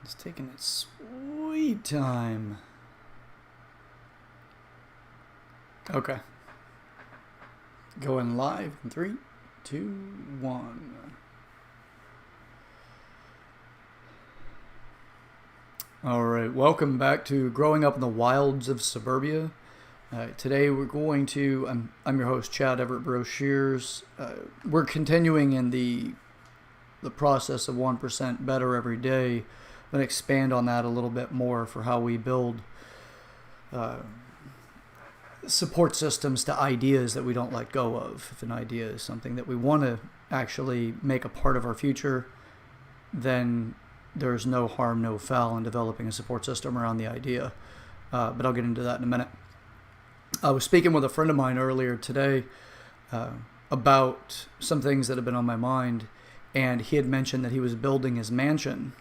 It's taking its sweet time. Okay. Going live in 3, 2, 1. All right, welcome back to Growing Up in the Wilds of Suburbia. Today we're going to, I'm your host, Chad Everett Broshears. We're continuing in the process of 1% better every day. I'm going to expand on that a little bit more for how we build support systems to ideas that we don't let go of. If an idea is something that we want to actually make a part of our future, then there's no harm, no foul in developing a support system around the idea. But I'll get into that in a minute. I was speaking with a friend of mine earlier today about some things that have been on my mind, and he had mentioned that he was building his mansion.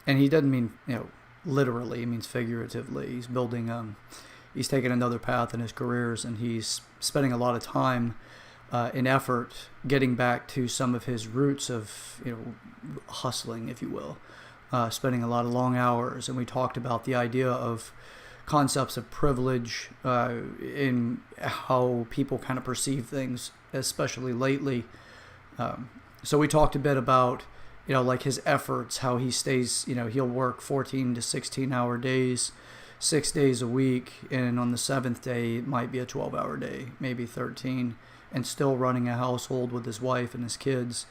And he doesn't mean, literally, he means figuratively. He's building, he's taking another path in his careers, and he's spending a lot of time and effort getting back to some of his roots of, hustling, if you will, spending a lot of long hours. And we talked about the idea of concepts of privilege in how people kind of perceive things, especially lately. So we talked a bit about, like his efforts, how he stays, he'll work 14 to 16-hour days, 6 days a week, and on the 7th day, it might be a 12-hour day, maybe 13, and still running a household with his wife and his kids.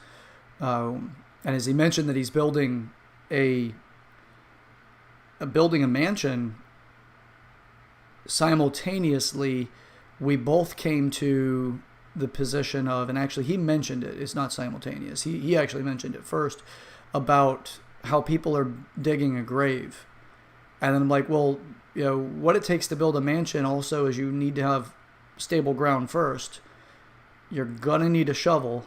And as he mentioned that he's building a mansion, simultaneously, we both came to the position of, and actually he mentioned it, it's not simultaneous, he actually mentioned it first, about how people are digging a grave. And then I'm like, well, what it takes to build a mansion also is you need to have stable ground first. You're gonna need a shovel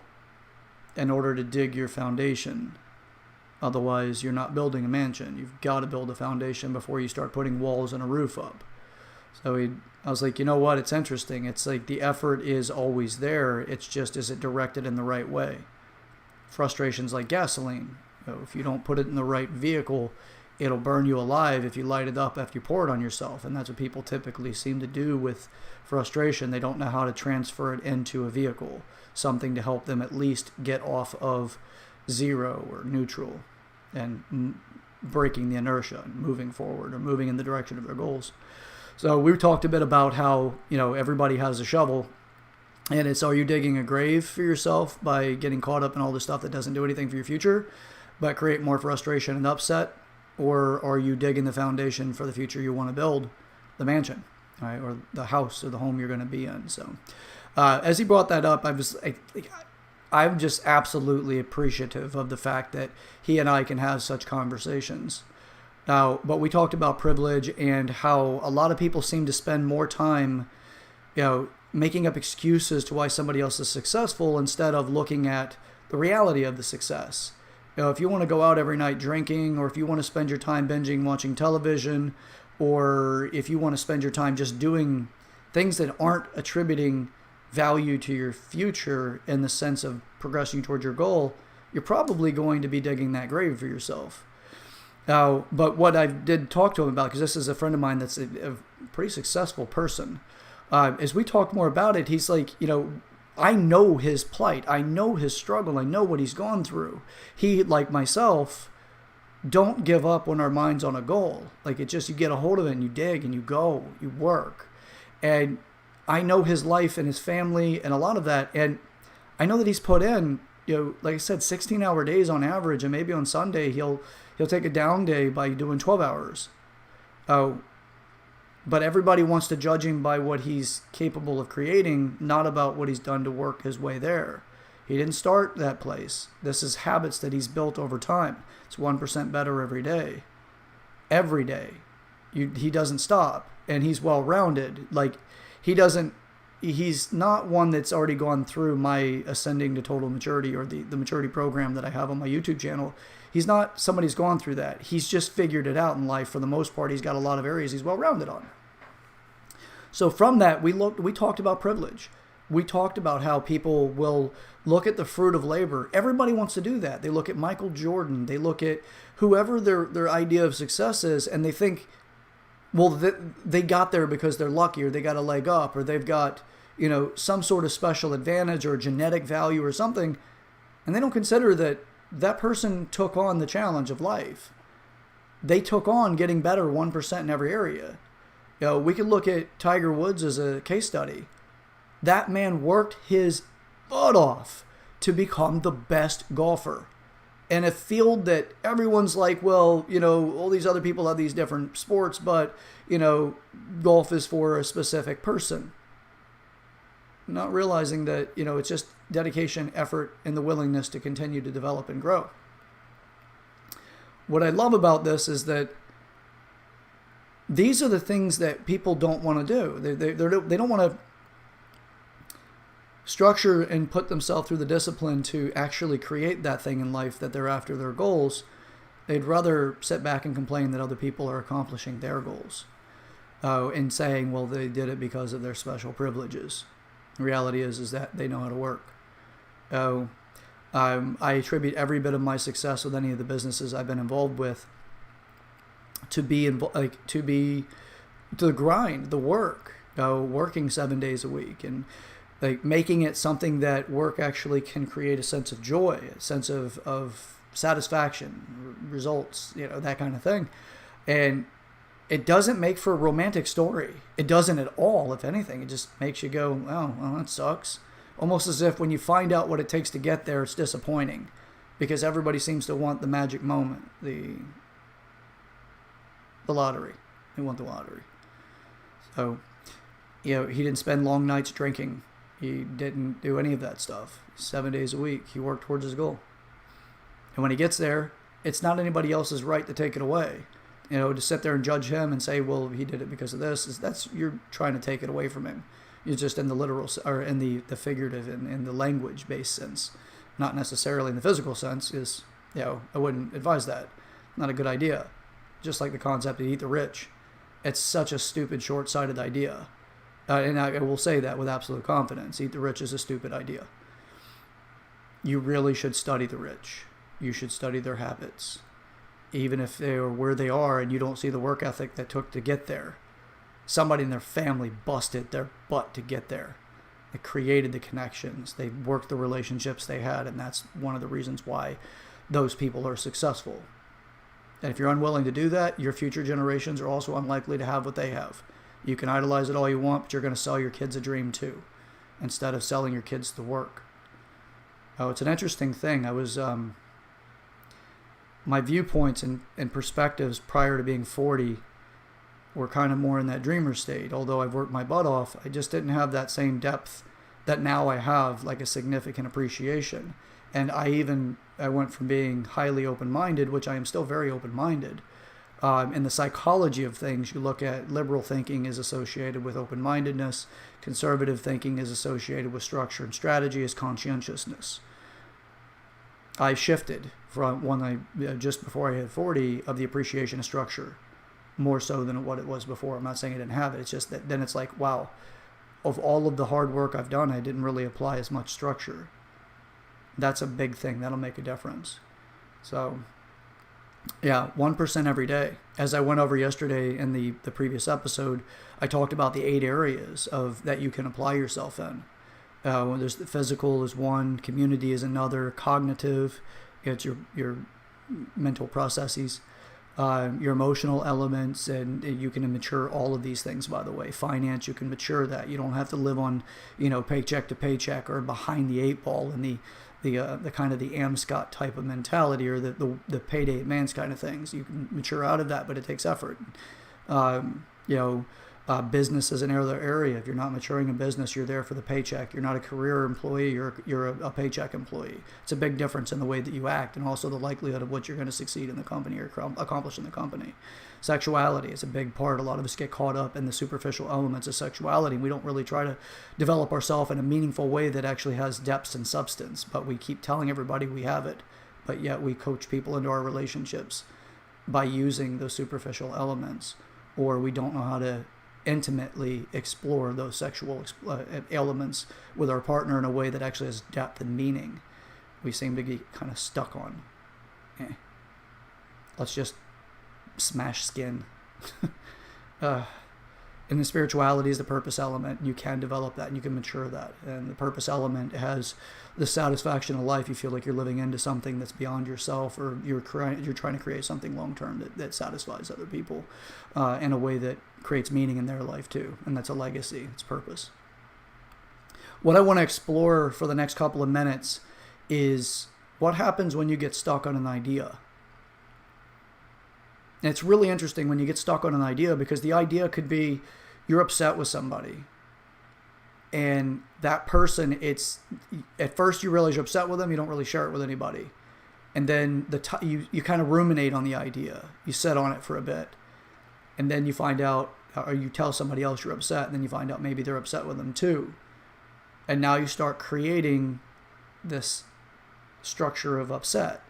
in order to dig your foundation. Otherwise, you're not building a mansion. You've got to build a foundation before you start putting walls and a roof up. So I was like, you know what? It's interesting. It's like the effort is always there. It's just, is it directed in the right way? Frustration's like gasoline. If you don't put it in the right vehicle, it'll burn you alive if you light it up after you pour it on yourself. And that's what people typically seem to do with frustration. They don't know how to transfer it into a vehicle, something to help them at least get off of zero or neutral and breaking the inertia and moving forward or moving in the direction of their goals. So we talked a bit about how, everybody has a shovel, and it's, are you digging a grave for yourself by getting caught up in all the stuff that doesn't do anything for your future, but create more frustration and upset? Or are you digging the foundation for the future you want to build, the mansion, right, or the house or the home you're going to be in? So as he brought that up, I'm just absolutely appreciative of the fact that he and I can have such conversations. Now, but we talked about privilege and how a lot of people seem to spend more time, making up excuses to why somebody else is successful instead of looking at the reality of the success. If you want to go out every night drinking, or if you want to spend your time binging watching television, or if you want to spend your time just doing things that aren't attributing value to your future in the sense of progressing towards your goal, you're probably going to be digging that grave for yourself. Now, but what I did talk to him about, because this is a friend of mine that's a pretty successful person, as we talked more about it, he's like, I know his plight. I know his struggle. I know what he's gone through. He, like myself, don't give up when our mind's on a goal. Like, it's just, you get a hold of it and you dig and you go, you work. And I know his life and his family and a lot of that. And I know that he's put in, like I said, 16-hour days on average. And maybe on Sunday, he'll take a down day by doing 12 hours. But everybody wants to judge him by what he's capable of creating, not about what he's done to work his way there. He didn't start that place. This is habits that he's built over time. It's 1% better every day. Every day. He doesn't stop. And he's well-rounded. Like, he's not one that's already gone through my Ascending to Total Maturity or the maturity program that I have on my YouTube channel. He's not somebody who's gone through that. He's just figured it out in life. For the most part, he's got a lot of areas he's well-rounded on. So from that, we talked about privilege. we talked about how people will look at the fruit of labor. Everybody wants to do that. They look at Michael Jordan. They look at whoever their idea of success is, and they think, well, they got there because they're lucky, or they got a leg up, or they've got, some sort of special advantage or genetic value or something. And they don't consider that person took on the challenge of life. They took on getting better 1% in every area. We could look at Tiger Woods as a case study. That man worked his butt off to become the best golfer. In a field that everyone's like, well, all these other people have these different sports, but, golf is for a specific person. Not realizing that, it's just dedication, effort, and the willingness to continue to develop and grow. What I love about this is that these are the things that people don't want to do. They don't want to structure and put themselves through the discipline to actually create that thing in life that they're after, their goals. They'd rather sit back and complain that other people are accomplishing their goals and saying, well, they did it because of their special privileges. The reality is that they know how to work. I attribute every bit of my success with any of the businesses I've been involved with to the grind, the work, working 7 days a week, and making it something that work actually can create a sense of joy, a sense of satisfaction, results, that kind of thing. And it doesn't make for a romantic story. It doesn't at all. If anything, it just makes you go, oh, well, that sucks. Almost as if when you find out what it takes to get there, it's disappointing, because everybody seems to want the magic moment, the lottery. They want the lottery. So, he didn't spend long nights drinking. He didn't do any of that stuff. 7 days a week, he worked towards his goal. And when he gets there, it's not anybody else's right to take it away. To sit there and judge him and say, well, he did it because of this, you're trying to take it away from him. You're just in the literal, or in the figurative, in the language-based sense, not necessarily in the physical sense. I wouldn't advise that. Not a good idea. Just like the concept of eat the rich. It's such a stupid, short-sighted idea. And I will say that with absolute confidence. Eat the rich is a stupid idea. You really should study the rich. You should study their habits. Even if they are where they are and you don't see the work ethic that took to get there. Somebody in their family busted their butt to get there. They created the connections. They worked the relationships they had, and that's one of the reasons why those people are successful. And if you're unwilling to do that, your future generations are also unlikely to have what they have. You can idolize it all you want, but you're going to sell your kids a dream too, instead of selling your kids the work. It's an interesting thing. I was my viewpoints and perspectives prior to being 40 were kind of more in that dreamer state. Although I've worked my butt off, I just didn't have that same depth that now I have, like a significant appreciation. And I went from being highly open-minded, which I am still very open-minded. In the psychology of things, you look at liberal thinking is associated with open-mindedness. Conservative thinking is associated with structure, and strategy is conscientiousness. I shifted from just before I hit 40 of the appreciation of structure, more so than what it was before. I'm not saying I didn't have it. It's just that then it's like, wow, of all of the hard work I've done, I didn't really apply as much structure. That's a big thing. That'll make a difference. So, yeah, 1% every day. As I went over yesterday in the previous episode, I talked about the 8 areas that you can apply yourself in. There's the physical is one, community is another, cognitive, it's your mental processes, your emotional elements, and you can mature all of these things, by the way. Finance, you can mature that. You don't have to live on, paycheck to paycheck or behind the 8 ball in the kind of the Amscott type of mentality, or the payday advance kind of things. You can mature out of that, but it takes effort. Business is another area. If you're not maturing in business, you're there for the paycheck. You're not a career employee, you're a paycheck employee. It's a big difference in the way that you act, and also the likelihood of what you're going to succeed in the company or accomplish in the company. Sexuality is a big part. A lot of us get caught up in the superficial elements of sexuality. We don't really try to develop ourselves in a meaningful way that actually has depth and substance, but we keep telling everybody we have it, but yet we coach people into our relationships by using those superficial elements, or we don't know how to intimately explore those sexual elements with our partner in a way that actually has depth and meaning. We seem to get kind of stuck on, let's just smash skin. And the spirituality is the purpose element. You can develop that and you can mature that. And the purpose element has the satisfaction of life. You feel like you're living into something that's beyond yourself, or you're trying to create something long term that satisfies other people in a way that creates meaning in their life too. And that's a legacy. It's purpose. What I want to explore for the next couple of minutes is what happens when you get stuck on an idea. And it's really interesting when you get stuck on an idea, because the idea could be you're upset with somebody. And that person, at first you realize you're upset with them, you don't really share it with anybody. And then you kind of ruminate on the idea. You sit on it for a bit. And then you find out, or you tell somebody else you're upset, and then you find out maybe they're upset with them too. And now you start creating this structure of upset.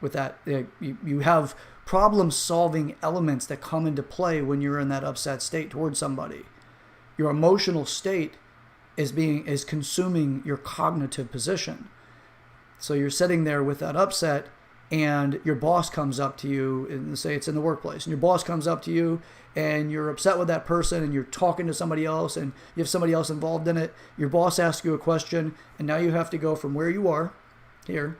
With that, you have problem-solving elements that come into play when you're in that upset state towards somebody. Your emotional state is consuming your cognitive position. So you're sitting there with that upset, and your boss comes up to you, and say it's in the workplace, and your boss comes up to you, and you're upset with that person, and you're talking to somebody else, and you have somebody else involved in it. Your boss asks you a question, and now you have to go from where you are here,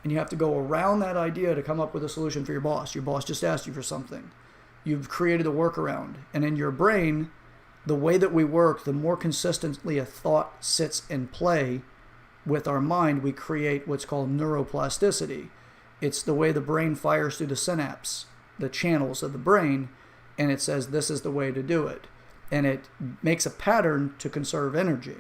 and you have to go around that idea to come up with a solution for your boss. Your boss just asked you for something. You've created a workaround. And in your brain, the way that we work, the more consistently a thought sits in play with our mind, we create what's called neuroplasticity. It's the way the brain fires through the synapse, the channels of the brain, and it says this is the way to do it. And it makes a pattern to conserve energy.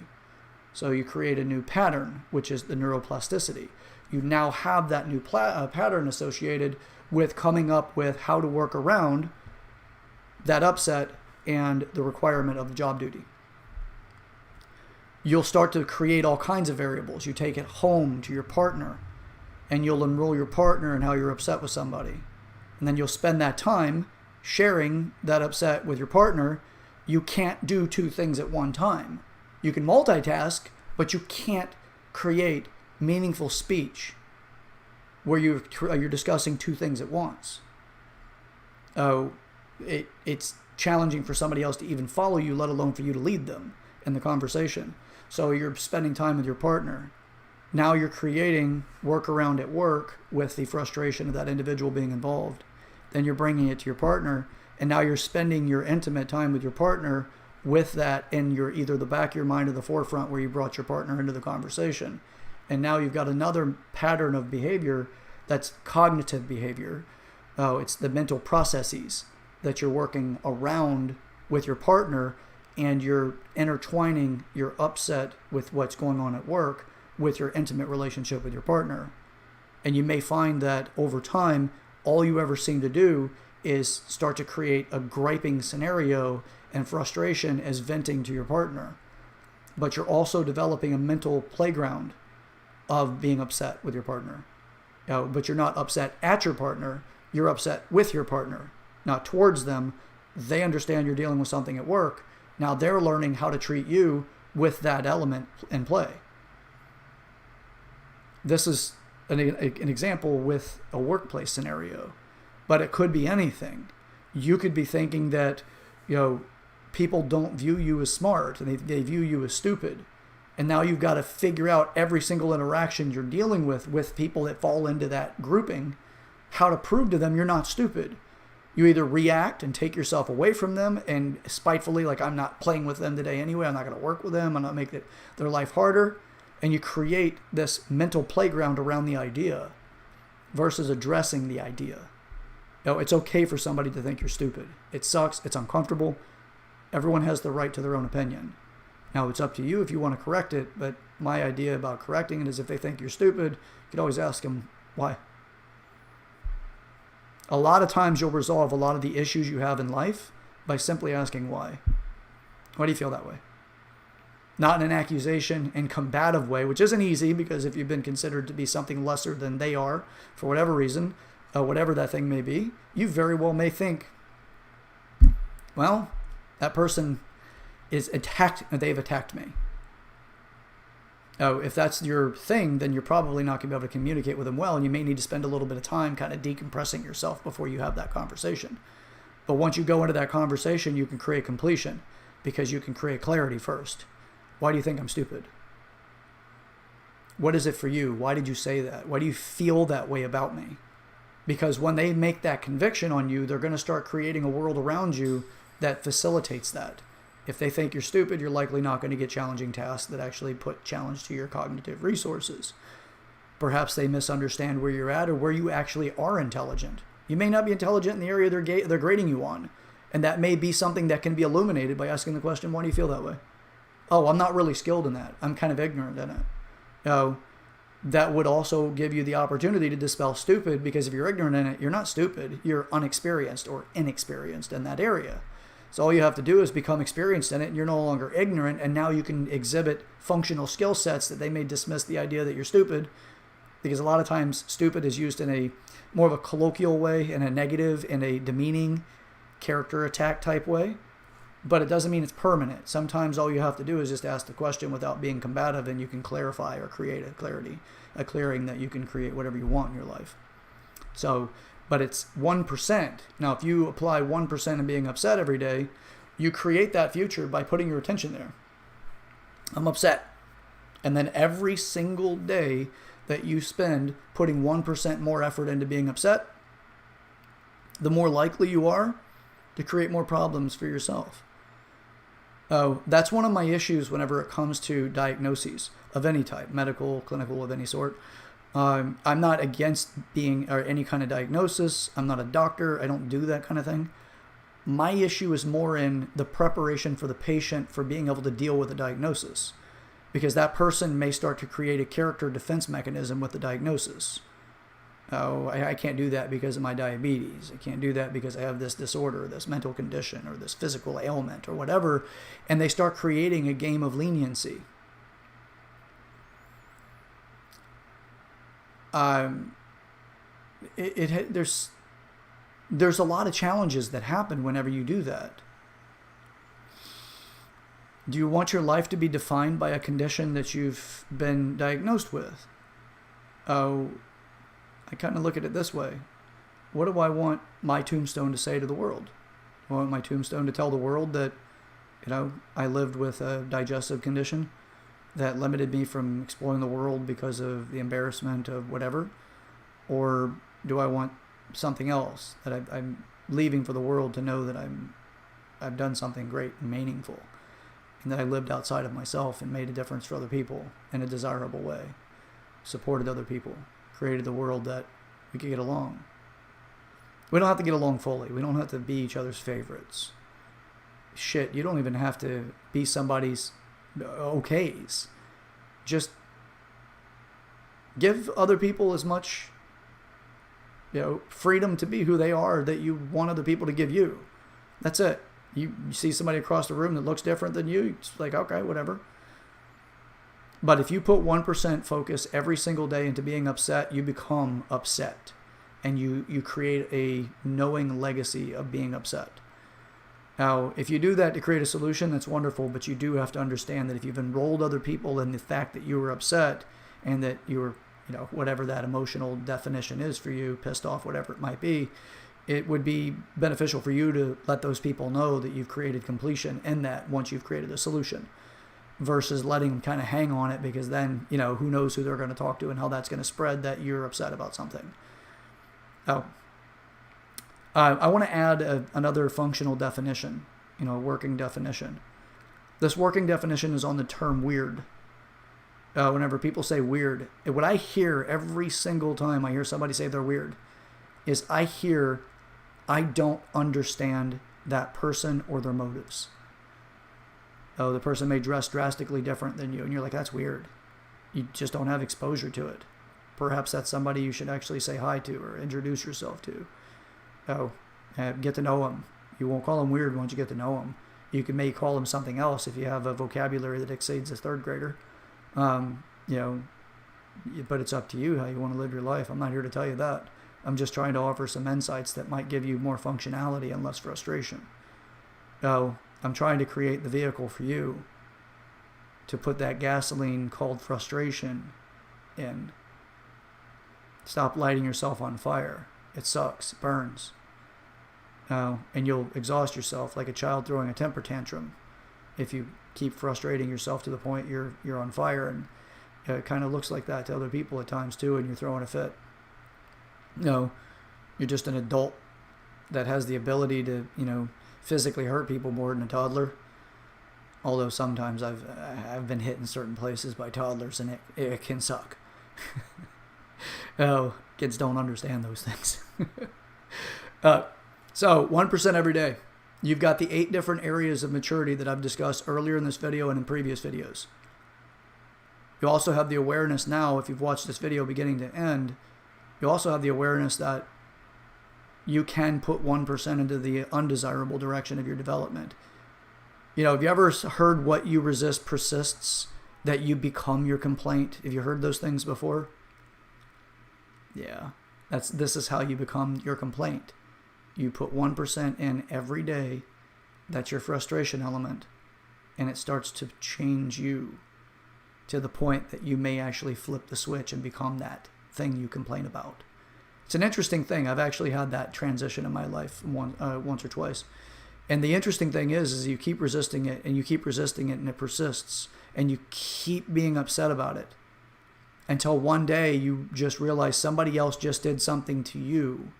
So you create a new pattern, which is the neuroplasticity. You now have that new pattern associated with coming up with how to work around that upset and the requirement of the job duty. You'll start to create all kinds of variables. You take it home to your partner, and you'll enroll your partner in how you're upset with somebody. And then you'll spend that time sharing that upset with your partner. You can't do two things at one time. You can multitask, but you can't create meaningful speech where you're discussing two things at once. It's challenging for somebody else to even follow you, let alone for you to lead them in the conversation. So you're spending time with your partner. Now you're creating workaround at work with the frustration of that individual being involved. Then you're bringing it to your partner, and now you're spending your intimate time with your partner with that in your either the back of your mind or the forefront where you brought your partner into the conversation. And now you've got another pattern of behavior that's cognitive behavior. It's the mental processes that you're working around with your partner, and you're intertwining your upset with what's going on at work with your intimate relationship with your partner. And you may find that over time, all you ever seem to do is start to create a griping scenario and frustration as venting to your partner. But you're also developing a mental playground of being upset with your partner. But you're not upset at your partner, you're upset with your partner, not towards them. They understand you're dealing with something at work. Now they're learning how to treat you with that element in play. This is an example with a workplace scenario, but it could be anything. You could be thinking that, people don't view you as smart, and they view you as stupid. And now you've got to figure out every single interaction you're dealing with people that fall into that grouping, how to prove to them you're not stupid. You either react and take yourself away from them and spitefully, like, I'm not playing with them today anyway, I'm not going to work with them, I'm not making their life harder. And you create this mental playground around the idea versus addressing the idea. It's okay for somebody to think you're stupid. It sucks, it's uncomfortable. Everyone has the right to their own opinion. Now, it's up to you if you want to correct it, but my idea about correcting it is if they think you're stupid, you could always ask them why. A lot of times you'll resolve a lot of the issues you have in life by simply asking why. Why do you feel that way? Not in an accusation and combative way, which isn't easy, because if you've been considered to be something lesser than they are, for whatever reason, whatever that thing may be, you very well may think, well, That person is attacked. They've attacked me. Oh, if that's your thing, then you're probably not going to be able to communicate with them well, and you may need to spend a little bit of time kind of decompressing yourself before you have that conversation. But once you go into that conversation, you can create completion because you can create clarity first. Why do you think I'm stupid? What is it for you? Why did you say that? Why do you feel that way about me? Because when they make that conviction on you, they're going to start creating a world around you that facilitates that. If they think you're stupid, you're likely not going to get challenging tasks that actually put challenge to your cognitive resources. Perhaps they misunderstand where you're at or where you actually are intelligent. You may not be intelligent in the area they're grading you on. And that may be something that can be illuminated by asking the question, why do you feel that way? Oh, I'm not really skilled in that. I'm kind of ignorant in it. That would also give you the opportunity to dispel stupid, because if you're ignorant in it, you're not stupid. You're unexperienced or inexperienced in that area. So all you have to do is become experienced in it, and you're no longer ignorant, and now you can exhibit functional skill sets that they may dismiss the idea that you're stupid, because a lot of times stupid is used in a more of a colloquial way, in a negative, in a demeaning, character attack type way, but it doesn't mean it's permanent. Sometimes all you have to do is just ask the question without being combative, and you can clarify or create a clearing that you can create whatever you want in your life. So, but it's 1%. Now, if you apply 1% of being upset every day, you create that future by putting your attention there. I'm upset. And then every single day that you spend putting 1% more effort into being upset, the more likely you are to create more problems for yourself. That's one of my issues whenever it comes to diagnoses of any type, medical, clinical, of any sort. I'm not against being or any kind of diagnosis. I'm not a doctor. I don't do that kind of thing. My issue is more in the preparation for the patient for being able to deal with the diagnosis, because that person may start to create a character defense mechanism with the diagnosis. Oh, I can't do that because of my diabetes. I can't do that because I have this disorder, this mental condition, or this physical ailment, or whatever. And they start creating a game of leniency. There's a lot of challenges that happen whenever you do that. Do you want your life to be defined by a condition that you've been diagnosed with? I kind of look at it this way. What do I want my tombstone to say to the world? I want my tombstone to tell the world that, I lived with a digestive condition that limited me from exploring the world because of the embarrassment of whatever? Or do I want something else that I'm leaving for the world to know that I've done something great and meaningful, and that I lived outside of myself and made a difference for other people in a desirable way, supported other people, created the world that we could get along. We don't have to get along fully. We don't have to be each other's favorites. Shit, you don't even have to be somebody's okays. Just give other people as much, freedom to be who they are that you want other people to give you. That's it. You see somebody across the room that looks different than you, it's like, okay, whatever. But if you put 1% focus every single day into being upset, you become upset. And you create a knowing legacy of being upset. Now, if you do that to create a solution, that's wonderful, but you do have to understand that if you've enrolled other people in the fact that you were upset and that you were, whatever that emotional definition is for you, pissed off, whatever it might be, it would be beneficial for you to let those people know that you've created completion in that once you've created a solution, versus letting them kind of hang on it, because then, who knows who they're going to talk to and how that's going to spread that you're upset about something. I want to add another functional definition, working definition. This working definition is on the term weird. Whenever people say weird, what I hear every single time I hear somebody say they're weird is I don't understand that person or their motives. Oh, the person may dress drastically different than you, and you're like, that's weird. You just don't have exposure to it. Perhaps that's somebody you should actually say hi to or introduce yourself to. Get to know them. You won't call them weird once you get to know them. You can maybe call them something else if you have a vocabulary that exceeds a third grader. But it's up to you how you want to live your life. I'm not here to tell you that. I'm just trying to offer some insights that might give you more functionality and less frustration. I'm trying to create the vehicle for you to put that gasoline called frustration in. Stop lighting yourself on fire. It sucks. It burns. And you'll exhaust yourself like a child throwing a temper tantrum if you keep frustrating yourself to the point you're on fire. And it kind of looks like that to other people at times too, and you're throwing a fit. No, you're just an adult that has the ability to, physically hurt people more than a toddler. Although sometimes I've been hit in certain places by toddlers, and it can suck. Kids don't understand those things. So 1% every day. You've got the 8 different areas of maturity that I've discussed earlier in this video and in previous videos. You also have the awareness now, if you've watched this video beginning to end, you also have the awareness that you can put 1% into the undesirable direction of your development. Have you ever heard what you resist persists, that you become your complaint? Have you heard those things before? Yeah, this is how you become your complaint. You put 1% in every day. That's your frustration element. And it starts to change you to the point that you may actually flip the switch and become that thing you complain about. It's an interesting thing. I've actually had that transition in my life once or twice. And the interesting thing is you keep resisting it and you keep resisting it and it persists. And you keep being upset about it until one day you just realize somebody else just did something to you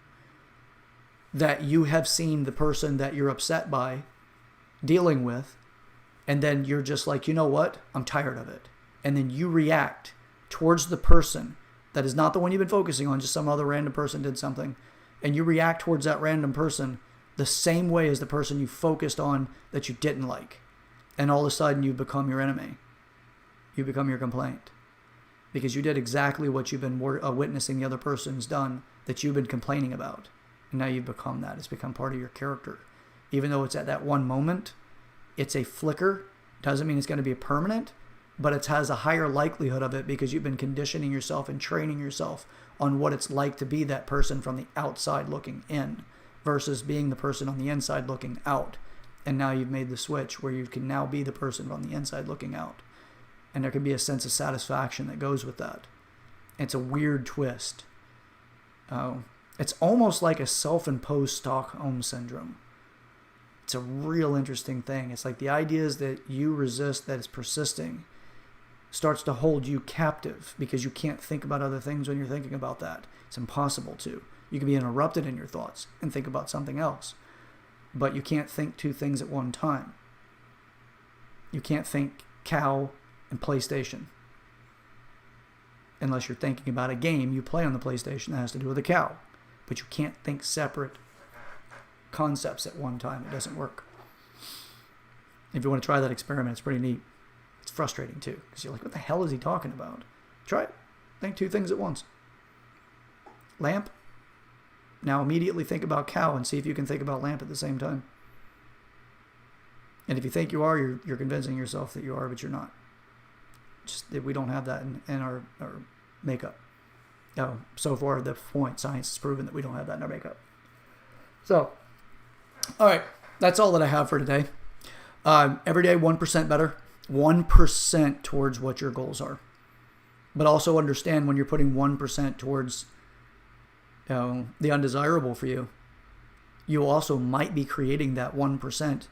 that you have seen the person that you're upset by dealing with. And then you're just like, you know what? I'm tired of it. And then you react towards the person that is not the one you've been focusing on, just some other random person did something. And you react towards that random person the same way as the person you focused on that you didn't like. And all of a sudden you become your enemy. You become your complaint. Because you did exactly what you've been witnessing the other person's done that you've been complaining about. And now you've become that. It's become part of your character. Even though it's at that one moment, it's a flicker. Doesn't mean it's going to be permanent, but it has a higher likelihood of it because you've been conditioning yourself and training yourself on what it's like to be that person from the outside looking in versus being the person on the inside looking out. And now you've made the switch where you can now be the person on the inside looking out. And there can be a sense of satisfaction that goes with that. It's a weird twist. It's almost like a self-imposed Stockholm syndrome. It's a real interesting thing. It's like the ideas that you resist that is persisting starts to hold you captive because you can't think about other things when you're thinking about that. It's impossible to. You can be interrupted in your thoughts and think about something else. But you can't think 2 things at one time. You can't think cow and PlayStation. Unless you're thinking about a game you play on the PlayStation that has to do with a cow. But you can't think separate concepts at one time. It doesn't work. If you want to try that experiment, it's pretty neat. It's frustrating too, because you're like, what the hell is he talking about? Try it. Think 2 things at once. Lamp. Now immediately think about cow and see if you can think about lamp at the same time. And if you think you are, you're convincing yourself that you are, but you're not. Just that we don't have that in our makeup. So far, the point, science has proven that we don't have that in our makeup. So, all right, that's all that I have for today. Every day, 1% better. 1% towards what your goals are. But also understand when you're putting 1% towards the undesirable for you, you also might be creating that 1%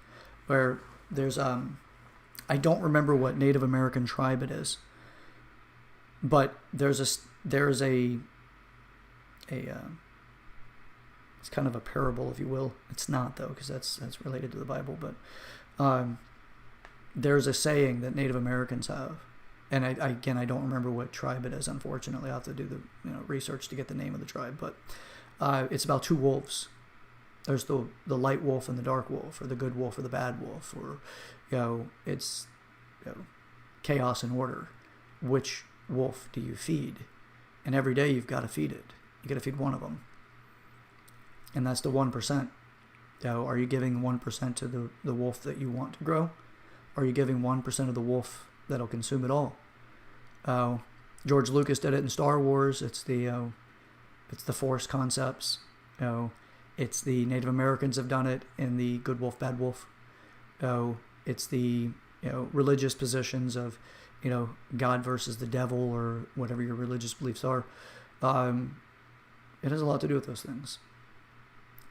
where there's, I don't remember what Native American tribe it is, but there's a it's kind of a parable, if you will. It's not though, because that's related to the Bible, but there's a saying that Native Americans have, and I don't remember what tribe it is. Unfortunately, I'll have to do the research to get the name of the tribe, but it's about 2 wolves. There's the light wolf and the dark wolf, or the good wolf or the bad wolf, or it's chaos and order. Which wolf do you feed? And every day you've got to feed it. You got to feed one of them, and that's the 1%. Are you giving 1% to the wolf that you want to grow? Or are you giving 1% of the wolf that'll consume it all? George Lucas did it in Star Wars. It's the Force concepts. It's the Native Americans have done it in the Good Wolf, Bad Wolf. It's the religious positions of God versus the devil or whatever your religious beliefs are. It has a lot to do with those things.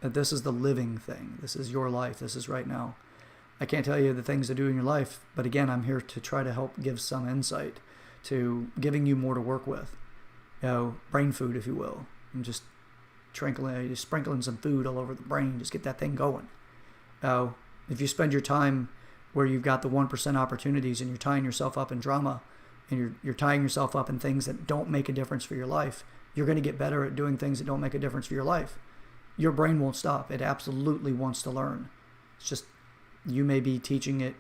This is the living thing. This is your life. This is right now. I can't tell you the things to do in your life, but again, I'm here to try to help give some insight to giving you more to work with. Brain food, if you will. I'm just sprinkling some food all over the brain. Just get that thing going. If you spend your time where you've got the 1% opportunities and you're tying yourself up in drama and you're tying yourself up in things that don't make a difference for your life, you're going to get better at doing things that don't make a difference for your life. Your brain won't stop. It absolutely wants to learn. It's just you may be teaching it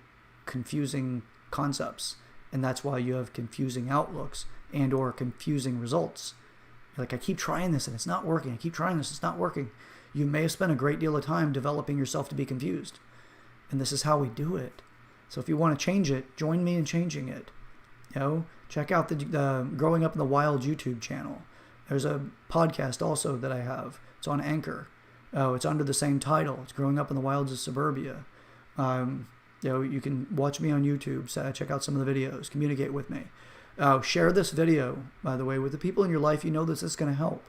confusing concepts, and that's why you have confusing outlooks and or confusing results. Like, I keep trying this and it's not working. I keep trying this, it's not working. You may have spent a great deal of time developing yourself to be confused. And this is how we do it. So if you want to change it, join me in changing it. Check out the Growing Up in the Wilds YouTube channel. There's a podcast also that I have. It's on Anchor. It's under the same title. It's Growing Up in the Wilds of Suburbia. You can watch me on YouTube. Check out some of the videos. Communicate with me. Share this video, by the way, with the people in your life that this is going to help.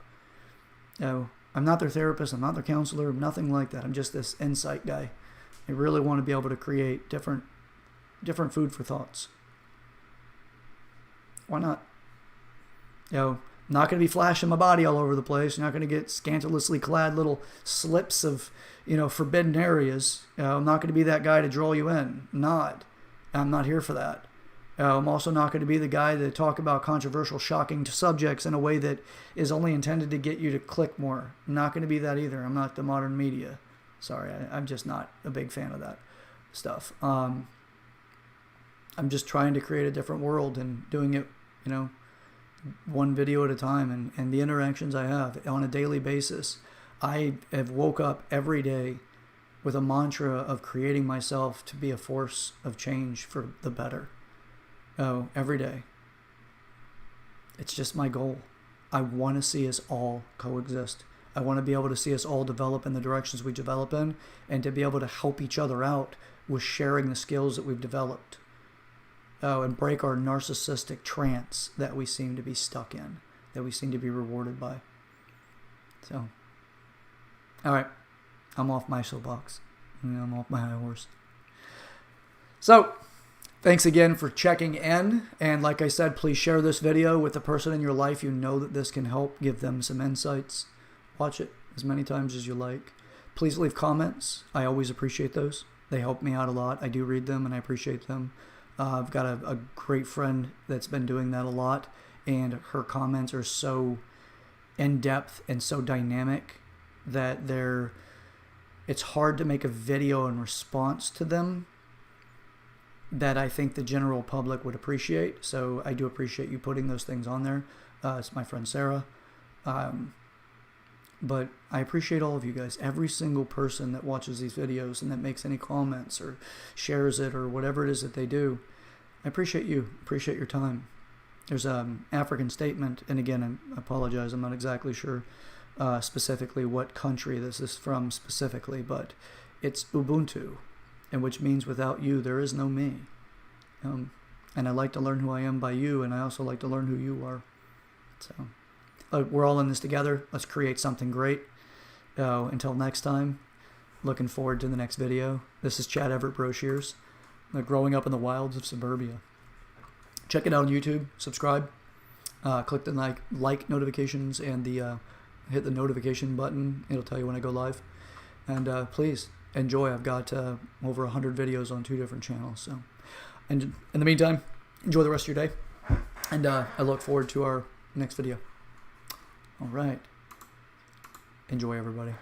I'm not their therapist. I'm not their counselor. Nothing like that. I'm just this insight guy. I really want to be able to create different food for thoughts. Why not? I'm not going to be flashing my body all over the place. You're not going to get scandalously clad little slips of, forbidden areas. I'm not going to be that guy to draw you in. I'm not here for that. I'm also not going to be the guy to talk about controversial, shocking subjects in a way that is only intended to get you to click more. I'm not going to be that either. I'm not the modern media. Sorry, I'm just not a big fan of that stuff. I'm just trying to create a different world and doing it, one video at a time, and the interactions I have on a daily basis. I have woke up every day with a mantra of creating myself to be a force of change for the better. Every day. It's just my goal. I want to see us all coexist. I want to be able to see us all develop in the directions we develop in, and to be able to help each other out with sharing the skills that we've developed. And break our narcissistic trance that we seem to be stuck in, that we seem to be rewarded by. So, all right, I'm off my soapbox. I'm off my high horse. So, thanks again for checking in. And like I said, please share this video with the person in your life that this can help, give them some insights. Watch it as many times as you like. Please leave comments. I always appreciate those. They help me out a lot. I do read them and I appreciate them. I've got a great friend that's been doing that a lot, and her comments are so in-depth and so dynamic that it's hard to make a video in response to them that I think the general public would appreciate. So I do appreciate you putting those things on there. It's my friend Sarah. But I appreciate all of you guys, every single person that watches these videos and that makes any comments or shares it or whatever it is that they do. I appreciate you, appreciate your time. There's an African statement, and again, I apologize, I'm not exactly sure specifically what country this is from specifically, but it's Ubuntu, and which means without you, there is no me. And I like to learn who I am by you, and I also like to learn who you are. So we're all in this together. Let's create something great. Until next time, looking forward to the next video. This is Chad Everett Brochures, Growing Up in the Wilds of Suburbia. Check it out on YouTube. Subscribe. Click the like notifications and hit the notification button. It'll tell you when I go live. And please enjoy. I've got over 100 videos on 2 different channels. So, and in the meantime, enjoy the rest of your day. And I look forward to our next video. All right. Enjoy, everybody.